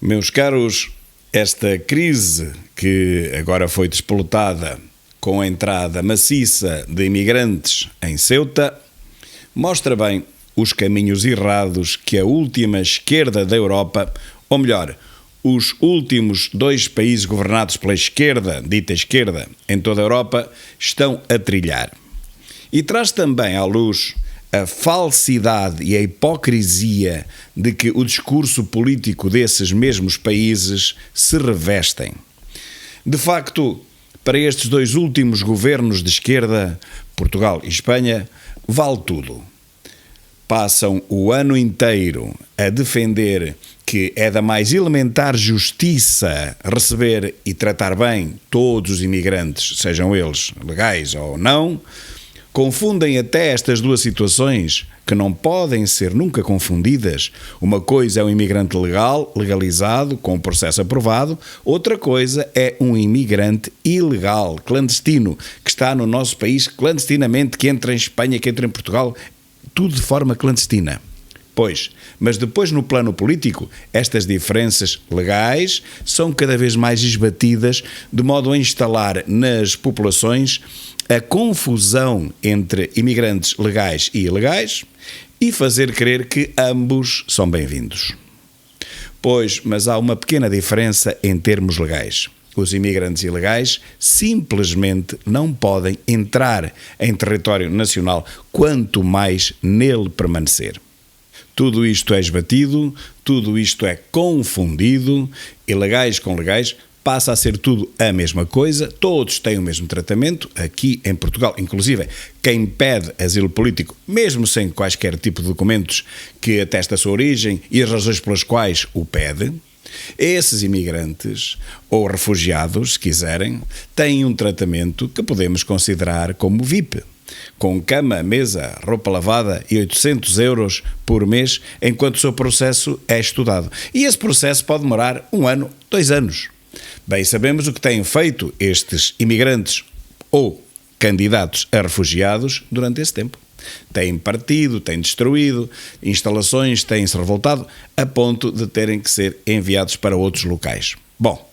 Meus caros, esta crise que agora foi despoletada com a entrada maciça de imigrantes em Ceuta mostra bem os caminhos errados que a última esquerda da Europa, ou melhor, os últimos dois países governados pela esquerda, dita esquerda, em toda a Europa, estão a trilhar. E traz também à luz a falsidade e a hipocrisia de que o discurso político desses mesmos países se revestem. De facto, para estes dois últimos governos de esquerda, Portugal e Espanha, vale tudo. Passam o ano inteiro a defender que é da mais elementar justiça receber e tratar bem todos os imigrantes, sejam eles legais ou não. Confundem até estas duas situações, que não podem ser nunca confundidas. Uma coisa é um imigrante legal, legalizado, com o processo aprovado. Outra coisa é um imigrante ilegal, clandestino, que está no nosso país clandestinamente, que entra em Espanha, que entra em Portugal, tudo de forma clandestina. Pois, mas depois no plano político, estas diferenças legais são cada vez mais esbatidas, de modo a instalar nas populações a confusão entre imigrantes legais e ilegais e fazer crer que ambos são bem-vindos. Pois, mas há uma pequena diferença em termos legais. Os imigrantes ilegais simplesmente não podem entrar em território nacional, quanto mais nele permanecer. Tudo isto é esbatido, tudo isto é confundido, ilegais com legais, passa a ser tudo a mesma coisa, todos têm o mesmo tratamento, aqui em Portugal, inclusive quem pede asilo político, mesmo sem quaisquer tipo de documentos que atesta a sua origem e as razões pelas quais o pede, esses imigrantes, ou refugiados, se quiserem, têm um tratamento que podemos considerar como VIP, com cama, mesa, roupa lavada e 800 euros por mês, enquanto o seu processo é estudado. E esse processo pode demorar 1 ano, 2 anos. Bem, sabemos o que têm feito estes imigrantes ou candidatos a refugiados durante esse tempo. Têm partido, têm destruído instalações, têm-se revoltado, a ponto de terem que ser enviados para outros locais. Bom,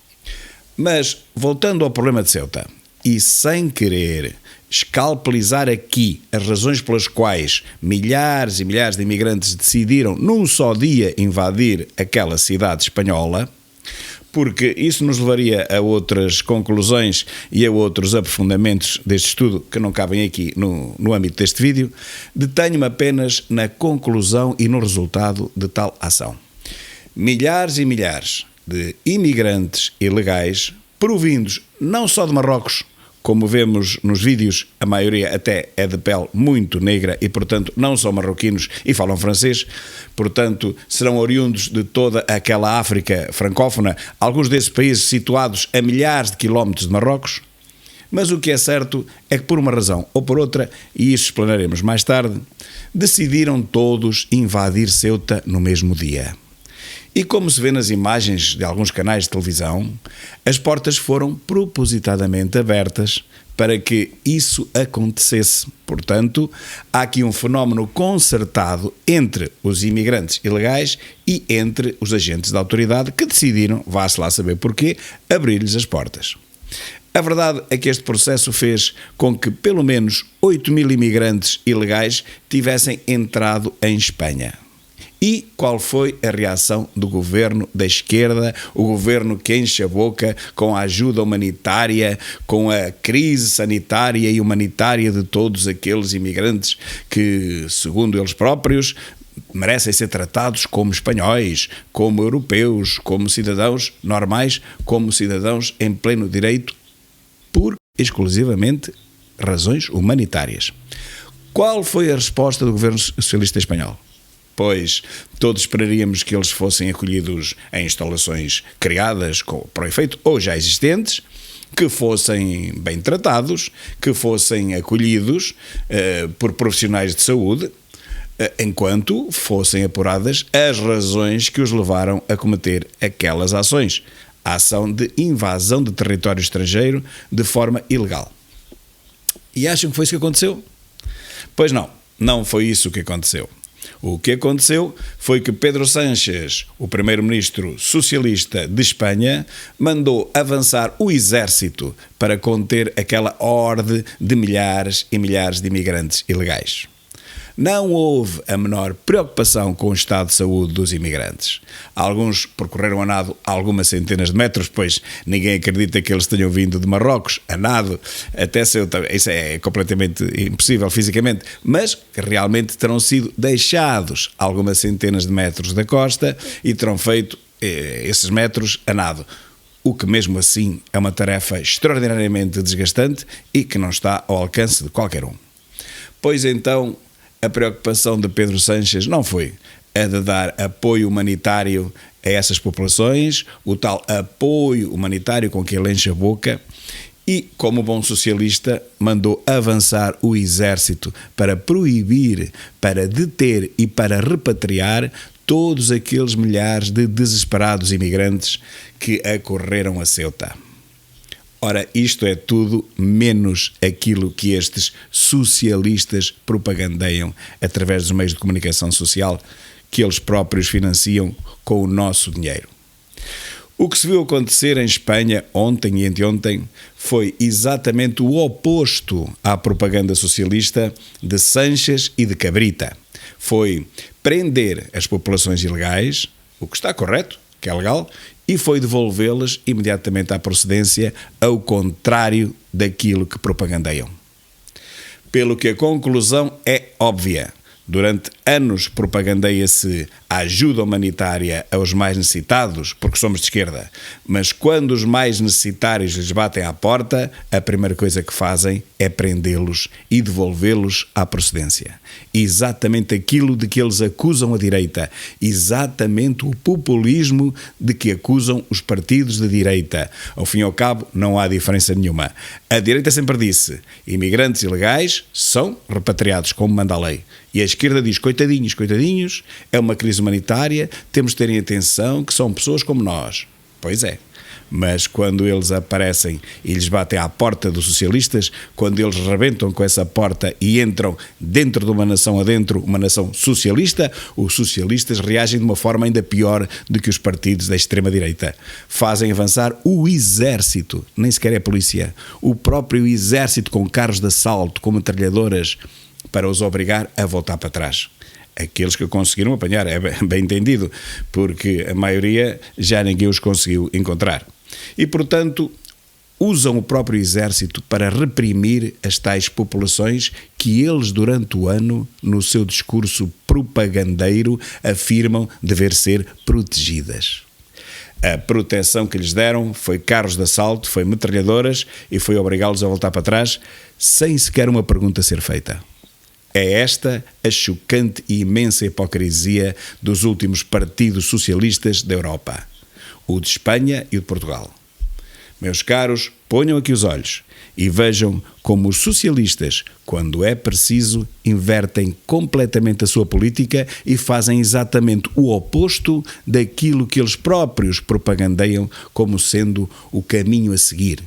mas voltando ao problema de Ceuta, e sem querer escalpelizar aqui as razões pelas quais milhares e milhares de imigrantes decidiram num só dia invadir aquela cidade espanhola, porque isso nos levaria a outras conclusões e a outros aprofundamentos deste estudo que não cabem aqui no âmbito deste vídeo, detenho-me apenas na conclusão e no resultado de tal ação. Milhares e milhares de imigrantes ilegais provindos não só de Marrocos, como vemos nos vídeos, a maioria até é de pele muito negra e, portanto, não são marroquinos e falam francês, portanto, serão oriundos de toda aquela África francófona, alguns desses países situados a milhares de quilómetros de Marrocos. Mas o que é certo é que, por uma razão ou por outra, e isso explanaremos mais tarde, decidiram todos invadir Ceuta no mesmo dia. E como se vê nas imagens de alguns canais de televisão, as portas foram propositadamente abertas para que isso acontecesse. Portanto, há aqui um fenómeno concertado entre os imigrantes ilegais e entre os agentes da autoridade que decidiram, vá-se lá saber porquê, abrir-lhes as portas. A verdade é que este processo fez com que pelo menos 8.000 imigrantes ilegais tivessem entrado em Espanha. E qual foi a reação do governo da esquerda, o governo que enche a boca com a ajuda humanitária, com a crise sanitária e humanitária de todos aqueles imigrantes que, segundo eles próprios, merecem ser tratados como espanhóis, como europeus, como cidadãos normais, como cidadãos em pleno direito, por exclusivamente razões humanitárias. Qual foi a resposta do governo socialista espanhol? Pois todos esperaríamos que eles fossem acolhidos em instalações criadas para o efeito ou já existentes, que fossem bem tratados, que fossem acolhidos por profissionais de saúde, enquanto fossem apuradas as razões que os levaram a cometer aquelas ações. A ação de invasão de território estrangeiro de forma ilegal. E acham que foi isso que aconteceu? Pois não, não foi isso que aconteceu. O que aconteceu foi que Pedro Sánchez, o primeiro-ministro socialista de Espanha, mandou avançar o exército para conter aquela horde de milhares e milhares de imigrantes ilegais. Não houve a menor preocupação com o estado de saúde dos imigrantes. Alguns percorreram a nado algumas centenas de metros, pois ninguém acredita que eles tenham vindo de Marrocos a nado até Ceuta. Isso é completamente impossível fisicamente, mas que realmente terão sido deixados algumas centenas de metros da costa e terão feito esses metros a nado. O que mesmo assim é uma tarefa extraordinariamente desgastante e que não está ao alcance de qualquer um. Pois então, a preocupação de Pedro Sánchez não foi a de dar apoio humanitário a essas populações, o tal apoio humanitário com que ele enche a boca, e, como bom socialista, mandou avançar o exército para proibir, para deter e para repatriar todos aqueles milhares de desesperados imigrantes que acorreram a Ceuta. Ora, isto é tudo menos aquilo que estes socialistas propagandeiam através dos meios de comunicação social que eles próprios financiam com o nosso dinheiro. O que se viu acontecer em Espanha ontem e anteontem foi exatamente o oposto à propaganda socialista de Sánchez e de Cabrita. Foi prender as populações ilegais, o que está correto, que é legal, e foi devolvê-las imediatamente à procedência, ao contrário daquilo que propagandeiam. Pelo que a conclusão é óbvia. Durante anos propagandeia-se a ajuda humanitária aos mais necessitados, porque somos de esquerda, mas quando os mais necessitários lhes batem à porta, a primeira coisa que fazem é prendê-los e devolvê-los à procedência. Exatamente aquilo de que eles acusam a direita, exatamente o populismo de que acusam os partidos de direita. Ao fim e ao cabo, não há diferença nenhuma. A direita sempre disse: imigrantes ilegais são repatriados como manda a lei. E a esquerda diz: coitadinhos, coitadinhos, é uma crise humanitária, temos de terem atenção que são pessoas como nós. Pois é, mas quando eles aparecem e lhes batem à porta dos socialistas, quando eles rebentam com essa porta e entram dentro de uma nação adentro, uma nação socialista, os socialistas reagem de uma forma ainda pior do que os partidos da extrema-direita. Fazem avançar o exército, nem sequer é polícia, o próprio exército com carros de assalto, com metralhadoras, para os obrigar a voltar para trás. Aqueles que conseguiram apanhar, é bem entendido, porque a maioria já ninguém os conseguiu encontrar. E, portanto, usam o próprio exército para reprimir as tais populações que eles, durante o ano, no seu discurso propagandeiro, afirmam dever ser protegidas. A proteção que lhes deram foi carros de assalto, foi metralhadoras e foi obrigá-los a voltar para trás sem sequer uma pergunta ser feita. É esta a chocante e imensa hipocrisia dos últimos partidos socialistas da Europa, o de Espanha e o de Portugal. Meus caros, ponham aqui os olhos e vejam como os socialistas, quando é preciso, invertem completamente a sua política e fazem exatamente o oposto daquilo que eles próprios propagandeiam como sendo o caminho a seguir.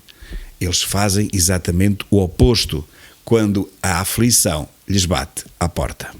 Eles fazem exatamente o oposto quando a aflição lhes bate à porta.